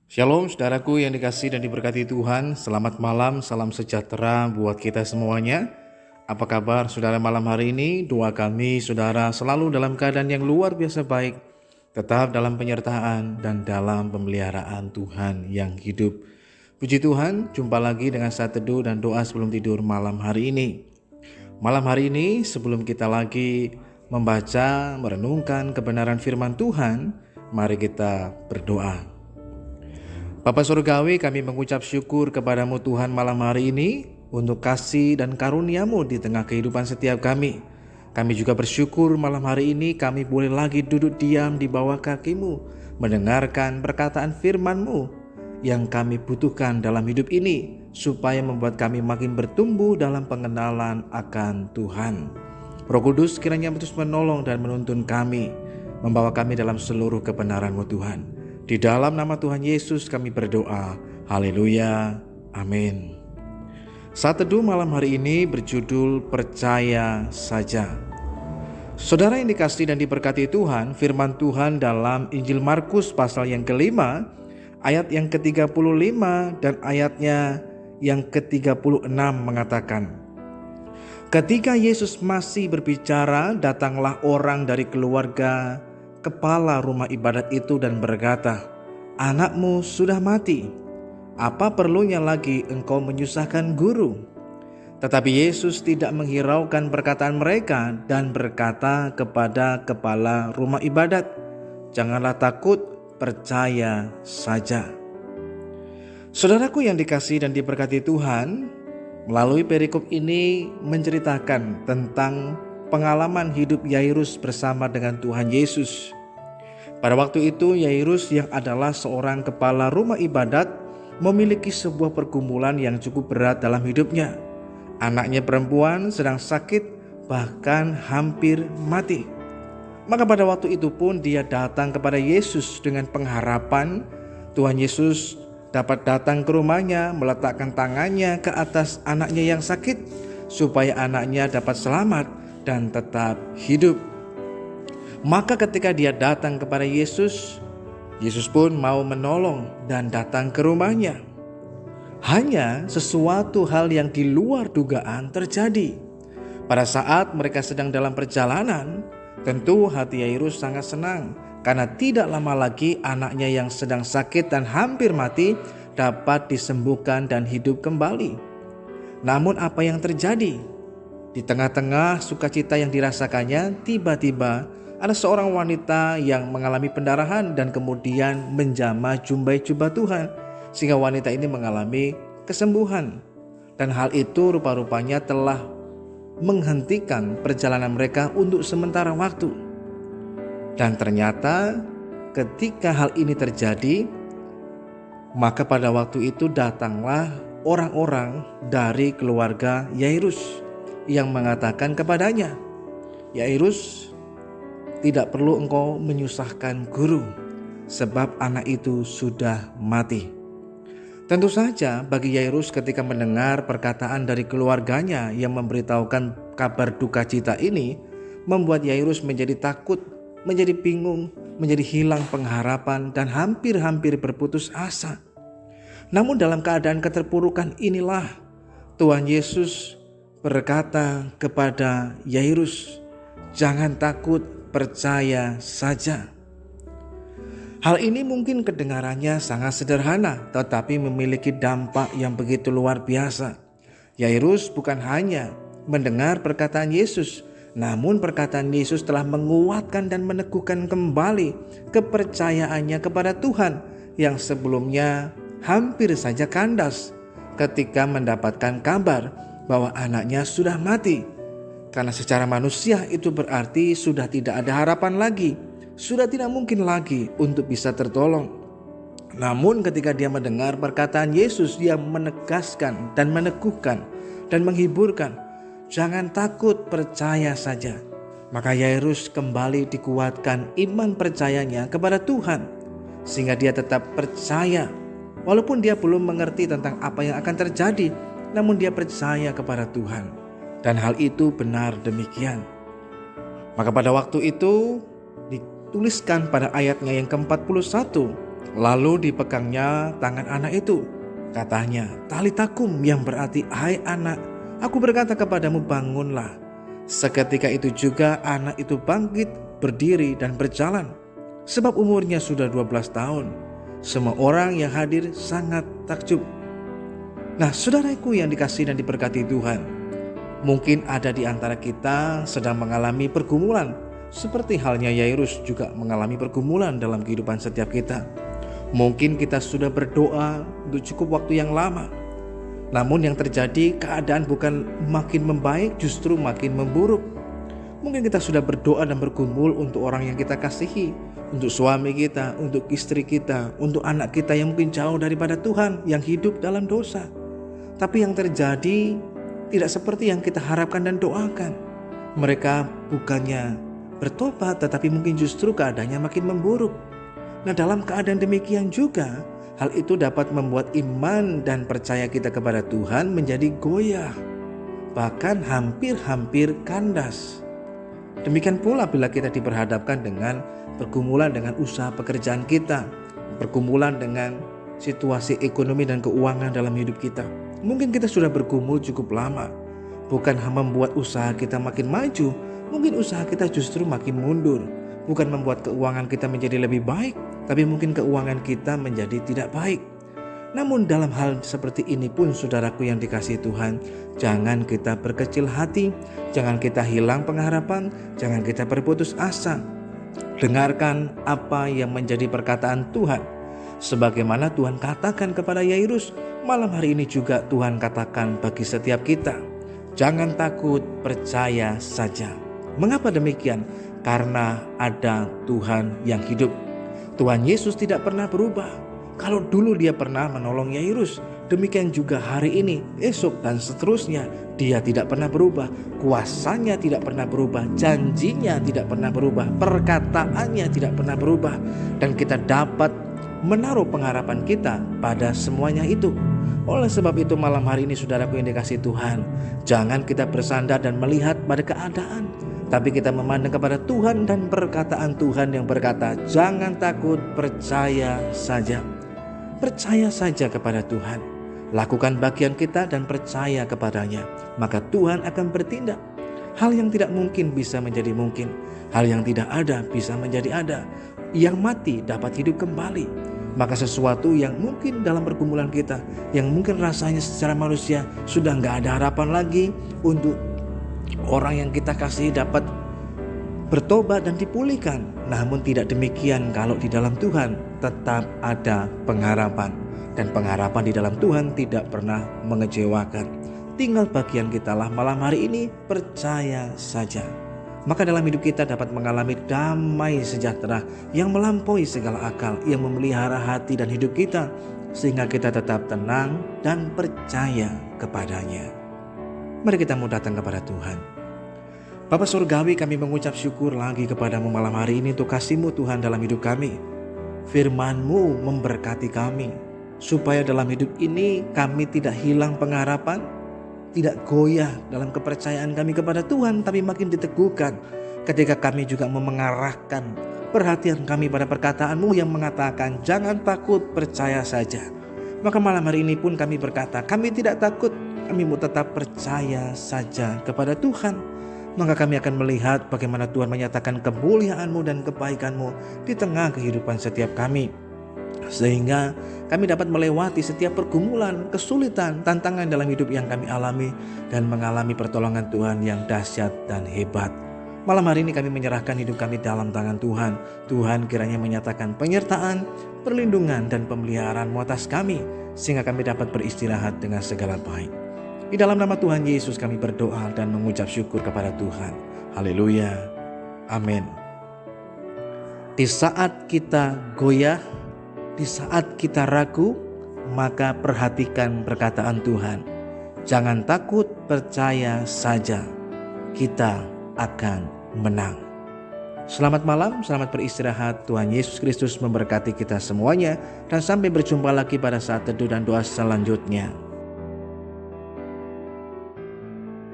Shalom saudaraku yang dikasihi dan diberkati Tuhan. Selamat malam, salam sejahtera buat kita semuanya. Apa kabar saudara malam hari ini? Doa kami saudara selalu dalam keadaan yang luar biasa baik, tetap dalam penyertaan dan dalam pemeliharaan Tuhan yang hidup. Puji Tuhan, jumpa lagi dengan saat teduh dan doa sebelum tidur malam hari ini. Malam hari ini sebelum kita lagi membaca, merenungkan kebenaran firman Tuhan, mari kita berdoa. Bapa Surgawi, kami mengucap syukur kepadamu Tuhan malam hari ini untuk kasih dan karunia-Mu di tengah kehidupan setiap kami. Kami juga bersyukur malam hari ini kami boleh lagi duduk diam di bawah kaki-Mu, mendengarkan perkataan firman-Mu yang kami butuhkan dalam hidup ini, supaya membuat kami makin bertumbuh dalam pengenalan akan Tuhan. Roh Kudus kiranya terus menolong dan menuntun kami, membawa kami dalam seluruh kebenaran-Mu Tuhan. Di dalam nama Tuhan Yesus kami berdoa. Haleluya. Amin. Saat teduh malam hari ini berjudul Percaya Saja. Saudara yang dikasihi dan diberkati Tuhan, firman Tuhan dalam Injil Markus pasal yang ke-5, ayat yang ke-35 dan ayatnya yang ke-36 mengatakan, ketika Yesus masih berbicara, datanglah orang dari keluarga kepala rumah ibadat itu dan berkata, anakmu sudah mati. Apa perlunya lagi engkau menyusahkan guru? Tetapi Yesus tidak menghiraukan perkataan mereka dan berkata kepada kepala rumah ibadat, janganlah takut, percaya saja. Saudaraku yang dikasihi dan diberkati Tuhan, melalui perikop ini menceritakan tentang pengalaman hidup Yairus bersama dengan Tuhan Yesus. Pada waktu itu Yairus yang adalah seorang kepala rumah ibadat memiliki sebuah pergumulan yang cukup berat dalam hidupnya. Anaknya perempuan sedang sakit, bahkan hampir mati. Maka pada waktu itu pun dia datang kepada Yesus dengan pengharapan Tuhan Yesus dapat datang ke rumahnya, meletakkan tangannya ke atas anaknya yang sakit, supaya anaknya dapat selamat dan tetap hidup. Maka ketika dia datang kepada Yesus, Yesus pun mau menolong dan datang ke rumahnya. Hanya sesuatu hal yang di luar dugaan terjadi. Pada saat mereka sedang dalam perjalanan, tentu hati Yairus sangat senang karena tidak lama lagi anaknya yang sedang sakit dan hampir mati dapat disembuhkan dan hidup kembali. Namun apa yang terjadi? Di tengah-tengah sukacita yang dirasakannya, tiba-tiba ada seorang wanita yang mengalami pendarahan dan kemudian menjamah jumbai jubah Tuhan, sehingga wanita ini mengalami kesembuhan. Dan hal itu rupa-rupanya telah menghentikan perjalanan mereka untuk sementara waktu. Dan ternyata ketika hal ini terjadi, maka pada waktu itu datanglah orang-orang dari keluarga Yairus yang mengatakan kepadanya, Yairus, tidak perlu engkau menyusahkan guru, sebab anak itu sudah mati. Tentu saja bagi Yairus ketika mendengar perkataan dari keluarganya yang memberitahukan kabar duka cita ini, membuat Yairus menjadi takut, menjadi bingung, menjadi hilang pengharapan dan hampir-hampir berputus asa. Namun dalam keadaan keterpurukan inilah Tuhan Yesus berkata kepada Yairus, jangan takut, percaya saja. Hal ini mungkin kedengarannya sangat sederhana, tetapi memiliki dampak yang begitu luar biasa. Yairus bukan hanya mendengar perkataan Yesus, namun perkataan Yesus telah menguatkan dan meneguhkan kembali kepercayaannya kepada Tuhan yang sebelumnya hampir saja kandas ketika mendapatkan kabar bahwa anaknya sudah mati. Karena secara manusia itu berarti sudah tidak ada harapan lagi, sudah tidak mungkin lagi untuk bisa tertolong. Namun ketika dia mendengar perkataan Yesus, dia menegaskan dan meneguhkan dan menghiburkan, jangan takut, percaya saja. Maka Yairus kembali dikuatkan iman percayanya kepada Tuhan, sehingga dia tetap percaya walaupun dia belum mengerti tentang apa yang akan terjadi, namun dia percaya kepada Tuhan. Dan hal itu benar demikian. Maka pada waktu itu dituliskan pada ayatnya yang ke-41, Lalu dipegangnya tangan anak itu. Katanya, "Talitakum," yang berarti, "Hai anak, aku berkata kepadamu, bangunlah." Seketika itu juga anak itu bangkit, berdiri dan berjalan. Sebab umurnya sudah 12 tahun. Semua orang yang hadir sangat takjub. Nah, saudaraku yang dikasihi dan diberkati Tuhan, mungkin ada di antara kita sedang mengalami pergumulan, seperti halnya Yairus juga mengalami pergumulan dalam kehidupan setiap kita. Mungkin kita sudah berdoa untuk cukup waktu yang lama, namun yang terjadi keadaan bukan makin membaik, justru makin memburuk. Mungkin kita sudah berdoa dan bergumul untuk orang yang kita kasihi, untuk suami kita, untuk istri kita, untuk anak kita yang mungkin jauh daripada Tuhan, yang hidup dalam dosa. Tapi yang terjadi tidak seperti yang kita harapkan dan doakan. Mereka bukannya bertobat, tetapi mungkin justru keadaannya makin memburuk. Nah, dalam keadaan demikian juga, hal itu dapat membuat iman dan percaya kita kepada Tuhan menjadi goyah, bahkan hampir-hampir kandas. Demikian pula bila kita diperhadapkan dengan pergumulan dengan usaha pekerjaan kita, pergumulan dengan situasi ekonomi dan keuangan dalam hidup kita. Mungkin kita sudah bergumul cukup lama, bukan membuat usaha kita makin maju, mungkin usaha kita justru makin mundur. Bukan membuat keuangan kita menjadi lebih baik, tapi mungkin keuangan kita menjadi tidak baik. Namun dalam hal seperti ini pun, saudaraku yang dikasihi Tuhan, jangan kita berkecil hati, jangan kita hilang pengharapan, jangan kita berputus asa. Dengarkan apa yang menjadi perkataan Tuhan. Sebagaimana Tuhan katakan kepada Yairus, malam hari ini juga Tuhan katakan bagi setiap kita. Jangan takut, percaya saja. Mengapa demikian? Karena ada Tuhan yang hidup. Tuhan Yesus tidak pernah berubah. Kalau dulu dia pernah menolong Yairus, demikian juga hari ini, esok dan seterusnya. Dia tidak pernah berubah. Kuasanya tidak pernah berubah. Janjinya tidak pernah berubah. Perkataannya tidak pernah berubah. Dan kita dapat menaruh pengharapan kita pada semuanya itu. Oleh sebab itu malam hari ini, saudaraku yang dikasihi Tuhan, jangan kita bersandar dan melihat pada keadaan, tapi kita memandang kepada Tuhan dan perkataan Tuhan yang berkata, jangan takut, percaya saja. Percaya saja kepada Tuhan. Lakukan bagian kita dan percaya kepadanya. Maka Tuhan akan bertindak. Hal yang tidak mungkin bisa menjadi mungkin. Hal yang tidak ada bisa menjadi ada. Yang mati dapat hidup kembali. Maka sesuatu yang mungkin dalam pergumulan kita, yang mungkin rasanya secara manusia sudah gak ada harapan lagi untuk orang yang kita kasih dapat bertobat dan dipulihkan. Namun tidak demikian kalau di dalam Tuhan tetap ada pengharapan. Dan pengharapan di dalam Tuhan tidak pernah mengecewakan. Tinggal bagian kita lah malam hari ini, percaya saja. Maka dalam hidup kita dapat mengalami damai sejahtera yang melampaui segala akal, yang memelihara hati dan hidup kita, sehingga kita tetap tenang dan percaya kepadanya. Mari kita mau datang kepada Tuhan. Bapa Surgawi, kami mengucap syukur lagi kepadamu malam hari ini untuk kasih-Mu Tuhan dalam hidup kami. Firman-Mu memberkati kami, supaya dalam hidup ini kami tidak hilang pengharapan, tidak goyah dalam kepercayaan kami kepada Tuhan, tapi makin diteguhkan ketika kami juga mengarahkan perhatian kami pada perkataan-Mu yang mengatakan, jangan takut, percaya saja. Maka malam hari ini pun kami berkata, kami tidak takut, kami mau tetap percaya saja kepada Tuhan. Maka kami akan melihat bagaimana Tuhan menyatakan kemuliaan-Mu dan kebaikan-Mu di tengah kehidupan setiap kami. Sehingga kami dapat melewati setiap pergumulan, kesulitan, tantangan dalam hidup yang kami alami, dan mengalami pertolongan Tuhan yang dahsyat dan hebat. Malam hari ini kami menyerahkan hidup kami dalam tangan Tuhan. Tuhan kiranya menyatakan penyertaan, perlindungan, dan pemeliharaan-Mu atas kami, sehingga kami dapat beristirahat dengan segala baik. Di dalam nama Tuhan Yesus kami berdoa dan mengucap syukur kepada Tuhan. Haleluya. Amin. Di saat kita goyah, di saat kita ragu, maka perhatikan perkataan Tuhan. Jangan takut, percaya saja. Kita akan menang. Selamat malam, selamat beristirahat. Tuhan Yesus Kristus memberkati kita semuanya. Dan sampai berjumpa lagi pada saat teduh dan doa selanjutnya.